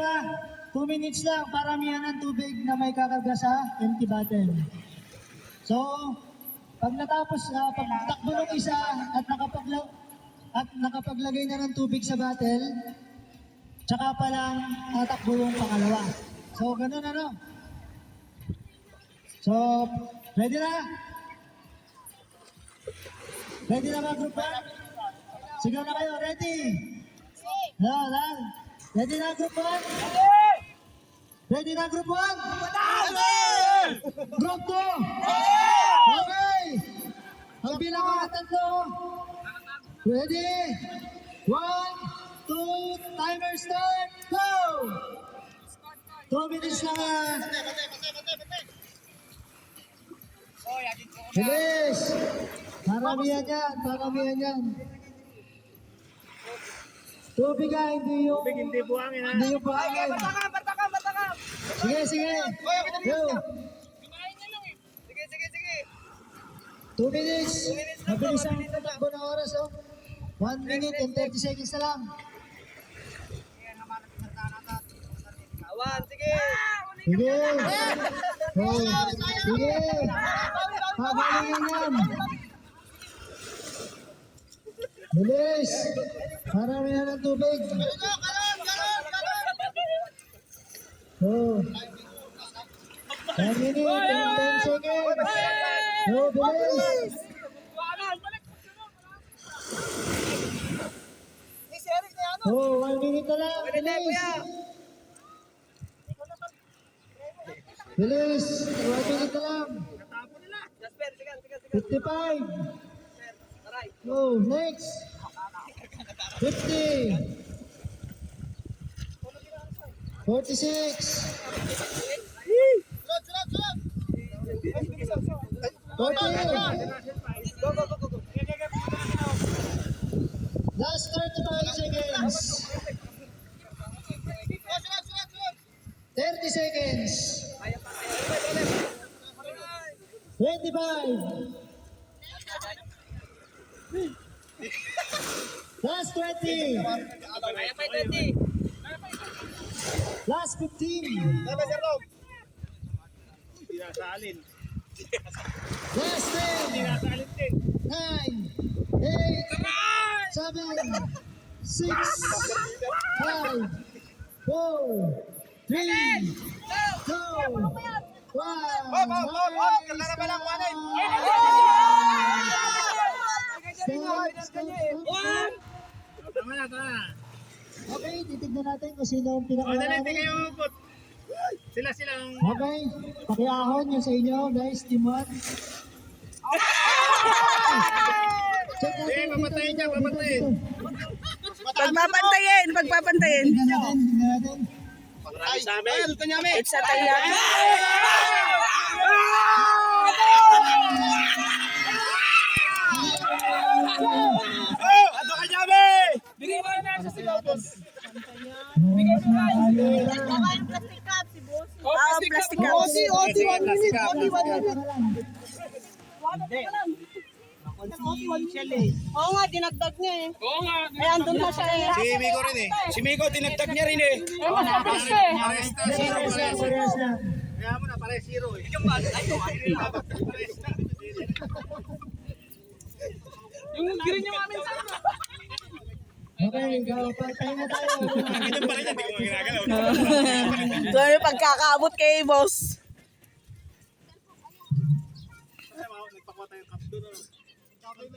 dalawa, 2 minutes lang para miyan ng tubig na may kakarga sa empty bottle. So, pag natapos, pag takbo ng isa at nakapaglagay na ng tubig sa bottle, tsaka pa lang tatakbo yung pangalawa. So, ganun ano. So, ready na? Ready na ba, group 1? Sigaw na kayo, ready? Lang. Ready na, group 1? Ready na, group 1? Group 2? Okay! Ang bilang mga tatlo. Ready? 1, 2, timer start, go! 2 minutes lang yan. Bilis! Paramihan yan. Tubig ha, hindi buhangin ha. Hindi yung buhangin. Batakam! Sige. Go. Sige. 2 minutes. Mabilis ang takbo ng oras, oh. 1 minute and 30 seconds na lang. Awan, sige. Sige. Oh. Sige. Pagalingin yan. Bilis. Paramihan ng tubig. Oh. 1 minute and 10 seconds. Oh, bilis. Oh, 1 minute na lang. Bilis. 1 minute na lang. 55. Oh, next. 50. 46. 40. Last 35 seconds. 30 seconds. 25. Last 20. Last 15. Last 10. 9. 8. 7. 6. 5. 4. 3. 2. 1. Okay, titignan natin kung sino ang pinakamarami. Sila ang... Okay, pakiahon yung sa inyo, guys, Team 1. Check natin. Papatayin niya, papatayin. Pagpapantayin. Tingnan natin. Marami sa amin. It's a tayo. Ato ka Jami! Bigay mo na sa sigaw, boss. Bigay mo na. Plastic cup, si boss. Plastic cup. Oti, 1 minute. Oti, 1 minute. Oo nga, dinagdag niya eh. Oo nga. Eh, andun na siya eh. Si Miko rin eh. Si Miko, tinagtag niya rin eh. Eh, mas mabilis siya eh. Parehas lang. Kaya mo na, pare zero eh. Yung green niya mamin sa ano. Okay, papayin na tayo. Ganyan pala niya, di ko magagalaw. So, ano yung pagkakaabot kay boss? Nagpakuha tayo cup doon. Okay,